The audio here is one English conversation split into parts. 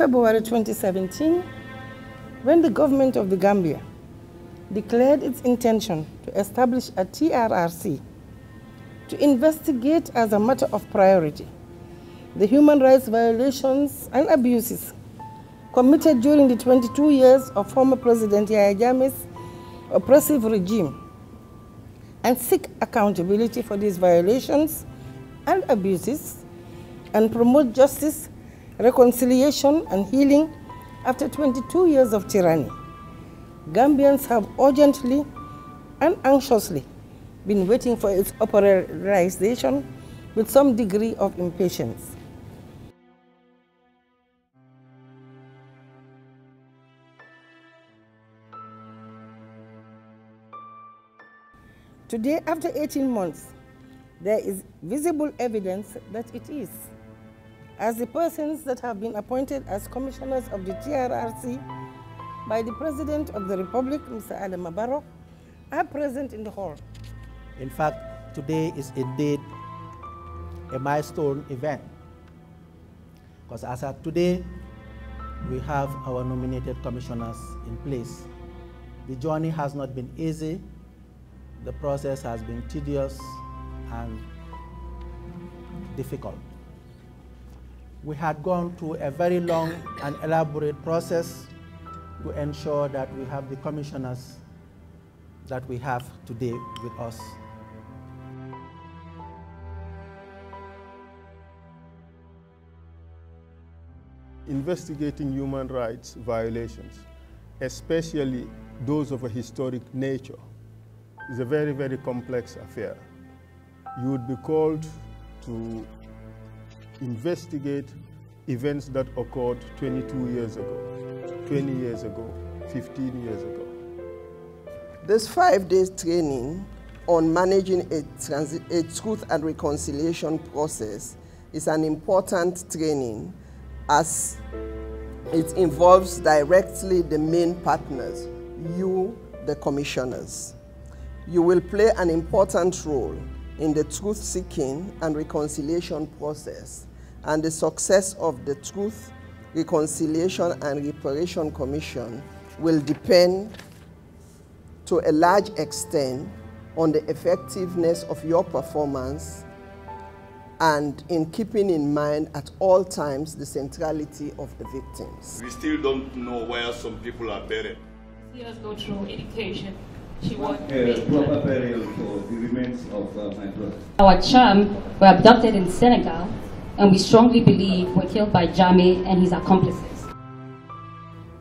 February 2017, when the government of the Gambia declared its intention to establish a TRRC to investigate as a matter of priority the human rights violations and abuses committed during the 22 years of former President Yahya Jammeh's oppressive regime, and seek accountability for these violations and abuses, and promote justice, reconciliation, and healing after 22 years of tyranny. Gambians have urgently and anxiously been waiting for its operationalization with some degree of impatience. Today, after 18 months, there is visible evidence that it is, as the persons that have been appointed as commissioners of the TRRC by the President of the Republic, Mr. Adam Barrow, are present in the hall. In fact, today is indeed a milestone event, because as of today, we have our nominated commissioners in place. The journey has not been easy. The process has been tedious and difficult. We had gone through a very long and elaborate process to ensure that we have the commissioners that we have today with us. Investigating human rights violations, especially those of a historic nature, is a very, very complex affair. You would be called to investigate events that occurred 22 years ago, 20 years ago, 15 years ago. This 5-day training on managing a truth and reconciliation process is an important training, as it involves directly the main partners, you, the commissioners. You will play an important role in the truth-seeking and reconciliation process, and the success of the Truth, Reconciliation and Reparation Commission will depend to a large extent on the effectiveness of your performance, and in keeping in mind at all times the centrality of the victims. We still don't know where some people are buried. See us go through education. She was proper burial for the remains of my brother. Our chum were abducted in Senegal, and we strongly believe were killed by Jammeh and his accomplices.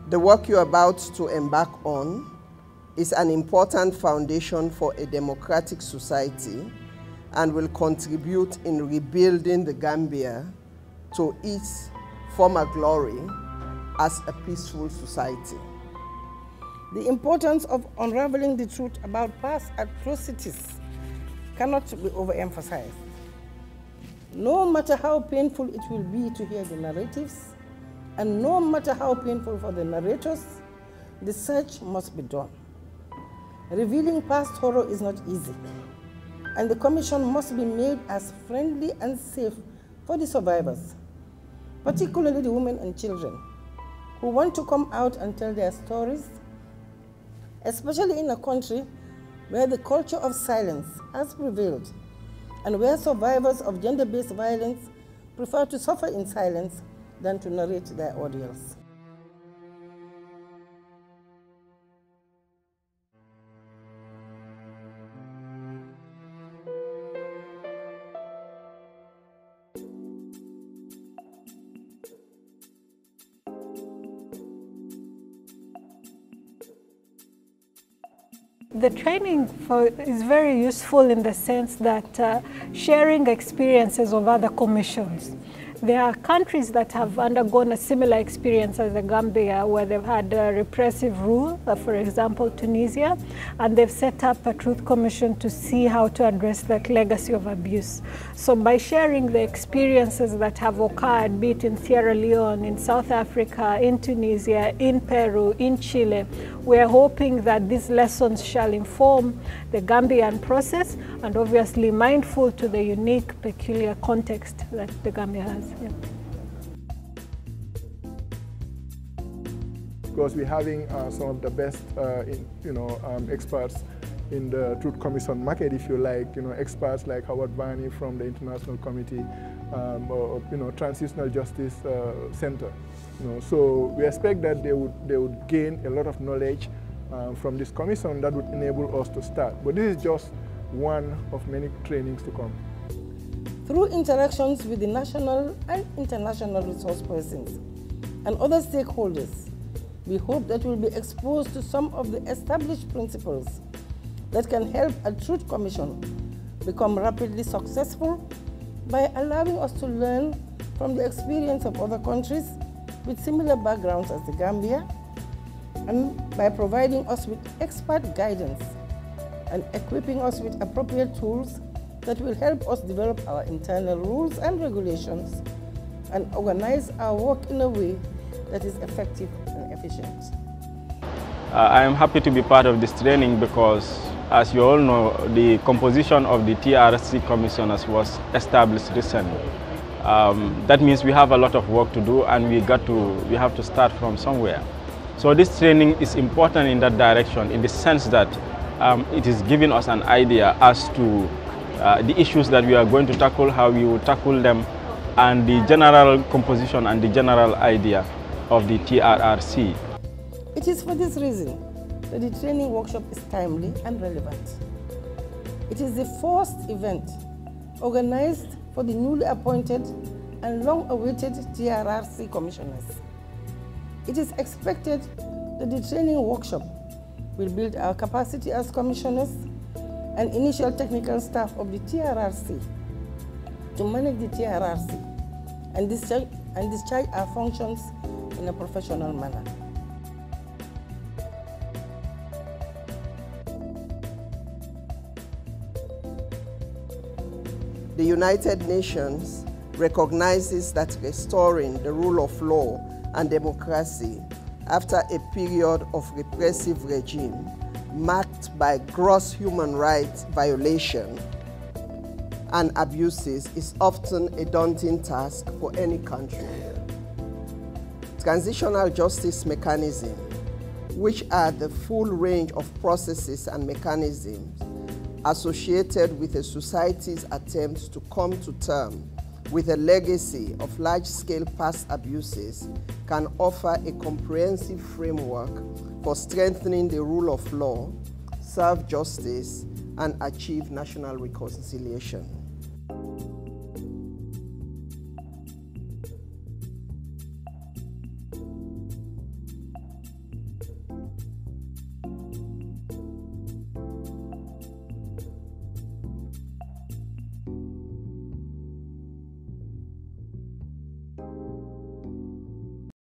The work you're about to embark on is an important foundation for a democratic society and will contribute in rebuilding the Gambia to its former glory as a peaceful society. The importance of unraveling the truth about past atrocities cannot be overemphasized. No matter how painful it will be to hear the narratives, and no matter how painful for the narrators, the search must be done. Revealing past horror is not easy, and the commission must be made as friendly and safe for the survivors, particularly the women and children who want to come out and tell their stories, especially in a country where the culture of silence has prevailed and where survivors of gender-based violence prefer to suffer in silence than to narrate their ordeals. The training is very useful in the sense that sharing experiences of other commissions. There are countries that have undergone a similar experience as the Gambia, where they've had repressive rule, for example, Tunisia, and they've set up a Truth Commission to see how to address that legacy of abuse. So by sharing the experiences that have occurred, be it in Sierra Leone, in South Africa, in Tunisia, in Peru, in Chile, we're hoping that these lessons shall inform the Gambian process, and obviously mindful to the unique, peculiar context that the Gambia has. Yeah. Of course, we're having some of the best, experts in the Trrc Commission market, if you like. Experts like Howard Barney from the International Committee, or Transitional Justice Center. So we expect that they would gain a lot of knowledge from this commission that would enable us to start. But this is just one of many trainings to come. Through interactions with the national and international resource persons and other stakeholders, we hope that we'll be exposed to some of the established principles that can help a Trrc Commission become rapidly successful by allowing us to learn from the experience of other countries with similar backgrounds as the Gambia, and by providing us with expert guidance and equipping us with appropriate tools that will help us develop our internal rules and regulations and organize our work in a way that is effective and efficient. I am happy to be part of this training because, as you all know, the composition of the Trrc Commissioners was established recently. That means we have a lot of work to do, and we have to start from somewhere. So this training is important in that direction, in the sense that it is giving us an idea as to the issues that we are going to tackle, how we will tackle them, and the general composition and the general idea of the Trrc. It is for this reason that the training workshop is timely and relevant. It is the first event organized for the newly appointed and long-awaited Trrc Commissioners. It is expected that the training workshop will build our capacity as commissioners and initial technical staff of the Trrc to manage the Trrc and discharge our functions in a professional manner. The United Nations recognizes that restoring the rule of law and democracy after a period of repressive regime marked by gross human rights violation and abuses is often a daunting task for any country. Transitional justice mechanisms, which are the full range of processes and mechanisms associated with a society's attempts to come to terms with a legacy of large-scale past abuses, can offer a comprehensive framework for strengthening the rule of law, serve justice, and achieve national reconciliation.